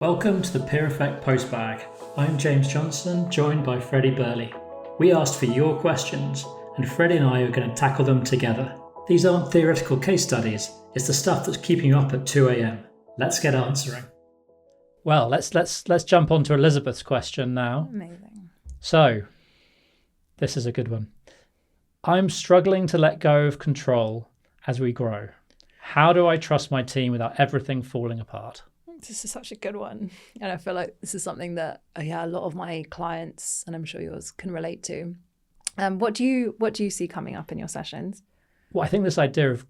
Welcome to the Peer Effect Postbag. I'm James Johnson, joined by Freddie Birley. We asked for your questions, and Freddie and I are going to tackle them together. These aren't theoretical case studies, it's the stuff that's keeping you up at 2 a.m. Let's get answering. Well, let's jump on to Elizabeth's question now. Amazing. So, this is a good one. I'm struggling to let go of control as we grow. How do I trust my team without everything falling apart? This is such a good one. And I feel like this is something that a lot of my clients, and I'm sure yours, can relate to. What do you see coming up in your sessions? Well, I think this idea of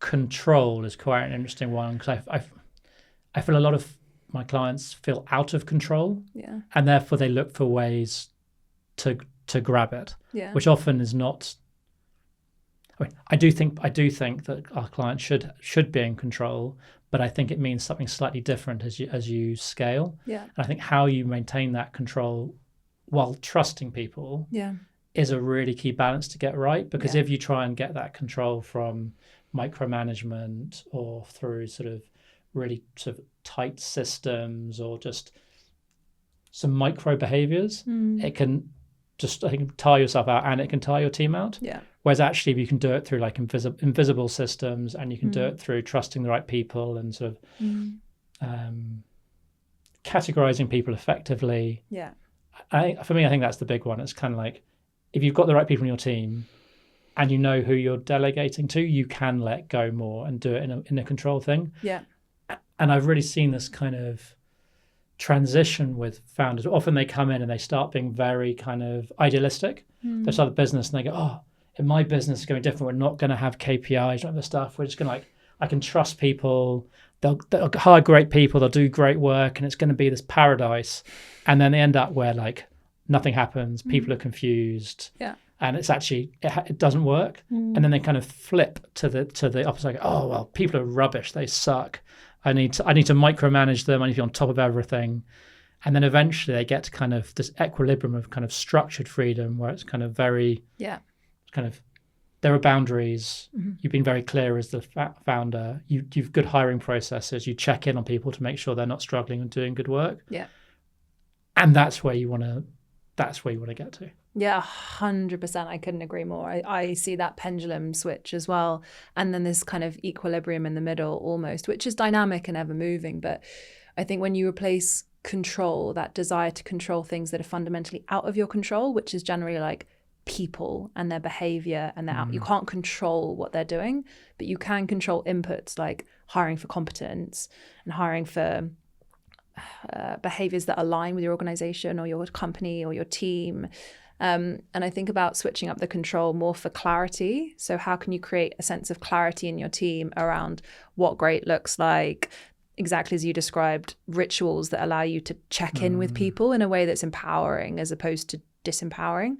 control is quite an interesting one because I feel a lot of my clients feel out of control, and therefore they look for ways to grab it, which often is not. I do think that our clients should be in control, but I think it means something slightly different as you scale. Yeah. And I think how you maintain that control while trusting people is a really key balance to get right. Because if you try and get that control from micromanagement or through sort of really sort of tight systems or just some micro behaviors, it can just, I think, tire yourself out and it can tire your team out. Yeah. Whereas actually, if you can do it through like invisible systems, and you can do it through trusting the right people and sort of categorizing people effectively. Yeah. For me, I think that's the big one. It's kind of like if you've got the right people in your team, and you know who you're delegating to, you can let go more and do it in a control thing. Yeah. And I've really seen this kind of transition with founders. Often they come in and they start being very kind of idealistic. They start the business and they go, oh, in my business is going to be different. We're not going to have KPIs, not the stuff. We're just going to I can trust people. They'll hire great people. They'll do great work, and it's going to be this paradise. And then they end up where like nothing happens. People are confused. Yeah. And it's actually it doesn't work. And then they kind of flip to the opposite. Like, oh well, people are rubbish. They suck. I need to micromanage them. I need to be on top of everything. And then eventually they get to kind of this equilibrium of kind of structured freedom where it's kind of very kind of there are boundaries. You've been very clear as the founder. You've good hiring processes. You check in on people to make sure they're not struggling and doing good work. Yeah. And that's where you want to get to. Yeah, 100%. I couldn't agree more. I see that pendulum switch as well. And then this kind of equilibrium in the middle almost, which is dynamic and ever moving. But I think when you replace control, that desire to control things that are fundamentally out of your control, which is generally like people and their behavior and their you can't control what they're doing, but you can control inputs like hiring for competence and hiring for behaviors that align with your organization or your company or your team. And I think about switching up the control more for clarity. So how can you create a sense of clarity in your team around what great looks like, exactly as you described, rituals that allow you to check in with people in a way that's empowering as opposed to disempowering.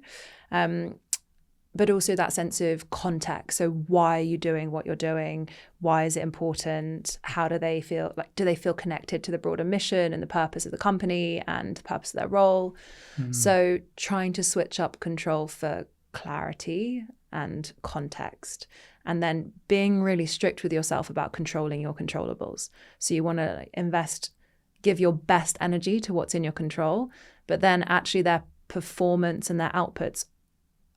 But also that sense of context. So why are you doing what you're doing? Why is it important? How do they feel? Like, do they feel connected to the broader mission and the purpose of the company and the purpose of their role? So trying to switch up control for clarity and context, and then being really strict with yourself about controlling your controllables. So you want to give your best energy to what's in your control, but then actually their performance and their outputs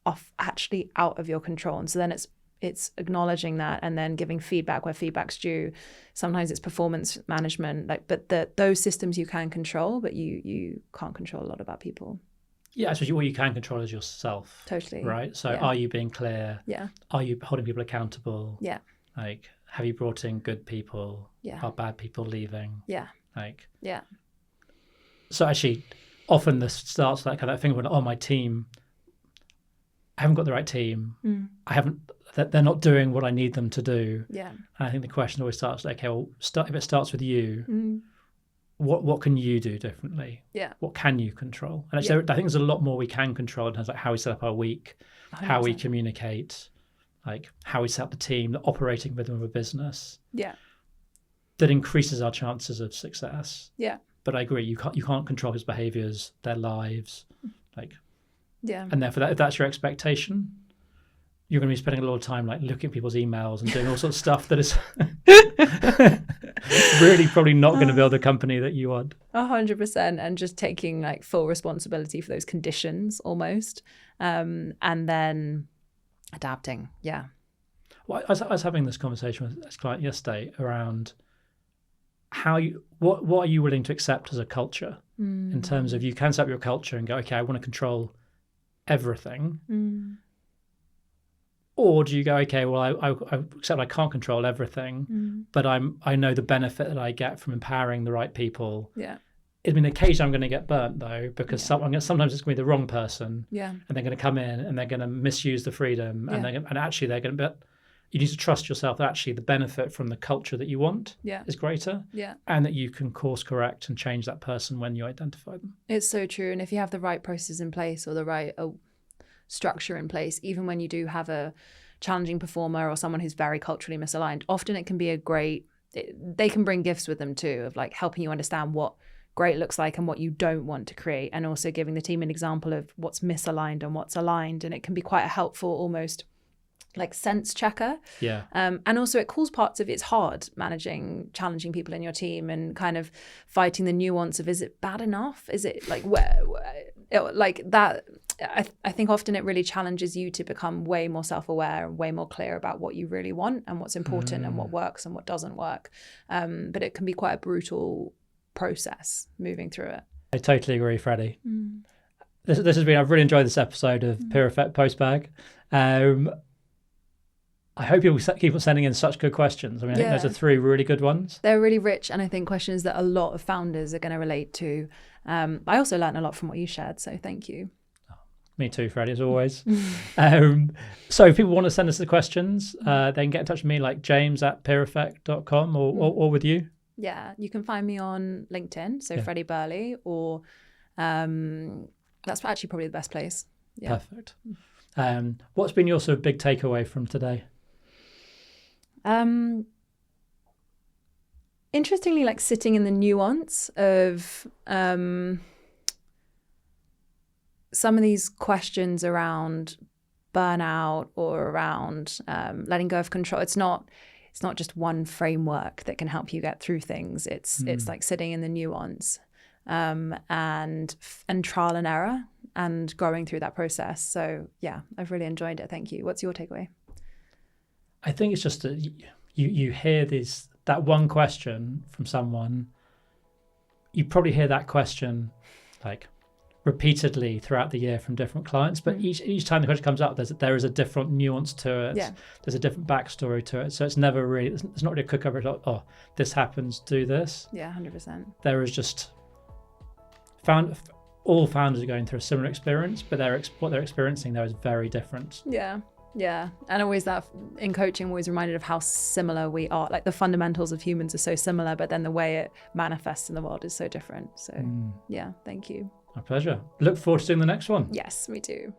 are actually out of your control. And so then it's acknowledging that and then giving feedback where feedback's due. Sometimes it's performance management, but those systems you can control, but you can't control a lot about people. Yeah, so what you can control is yourself. Totally. Right? So are you being clear? Yeah. Are you holding people accountable? Yeah. Like, have you brought in good people? Yeah. Are bad people leaving? Yeah. Like, yeah. So actually, often this starts that kind of thing when, oh, my team, I haven't got the right team. They're not doing what I need them to do. Yeah. And I think the question always starts like, okay, well, if it starts with you, what can you do differently? Yeah. What can you control? And actually, I think there's a lot more we can control in terms of like how we set up our week, 100%. How we communicate, like how we set up the team, the operating rhythm of a business. Yeah. That increases our chances of success. Yeah. But I agree, you can't control his behaviors, their lives, like. Yeah. And therefore, if that's your expectation, you're going to be spending a lot of time like looking at people's emails and doing all sorts of stuff that is really probably not going to build a company that you want. 100%, and just taking like full responsibility for those conditions almost, and then adapting. Yeah. Well, I was having this conversation with this client yesterday around what are you willing to accept as a culture in terms of, you can set up your culture and go, okay, I want to control everything. Or do you go, okay, well, I accept I can't control everything, but I know the benefit that I get from empowering the right people. Yeah. I mean, occasionally I'm going to get burnt though, because sometimes it's going to be the wrong person. Yeah. And they're going to come in and they're going to misuse the freedom, and actually they're going to. You need to trust yourself that actually the benefit from the culture that you want is greater, and that you can course correct and change that person when you identify them. It's so true, and if you have the right process in place or the right structure in place, even when you do have a challenging performer or someone who's very culturally misaligned, often it can be they can bring gifts with them too, of like helping you understand what great looks like and what you don't want to create, and also giving the team an example of what's misaligned and what's aligned. And it can be quite a helpful, almost like sense checker. Yeah. And also it calls parts of it's hard managing challenging people in your team and kind of fighting the nuance of, is it bad enough? Is it like where like that? I think often it really challenges you to become way more self-aware and way more clear about what you really want and what's important and what works and what doesn't work. But it can be quite a brutal process moving through it. I totally agree, Freddie. This has been, I've really enjoyed this episode of Peer Effect Postbag. I hope you'll keep on sending in such good questions. I mean, I think those are 3 really good ones. They're really rich, and I think questions that a lot of founders are going to relate to. I also learned a lot from what you shared, so thank you. Me too, Freddie, as always. So if people want to send us the questions, they can get in touch with me, like james@peereffect.com, or with you. Yeah, you can find me on LinkedIn, so Freddie Birley, or that's actually probably the best place. Yeah. Perfect. What's been your sort of big takeaway from today? Interestingly, like sitting in the nuance of some of these questions around burnout or around letting go of control. It's not just one framework that can help you get through things. It's like sitting in the nuance and trial and error and growing through that process. So yeah, I've really enjoyed it. Thank you. What's your takeaway? I think it's just that you hear that one question from someone. You probably hear that question like repeatedly throughout the year from different clients, but each time the question comes up, there is a different nuance to it. Yeah. There's a different backstory to it. So it's never really, it's not really a cookie cutter. Oh, this happens, do this. Yeah, 100%. There is just all founders are going through a similar experience, but what they're experiencing there is very different. Yeah. Yeah. And always that in coaching, I'm always reminded of how similar we are. Like the fundamentals of humans are so similar, but then the way it manifests in the world is so different. So yeah, thank you. My pleasure. Look forward to doing the next one. Yes, me too.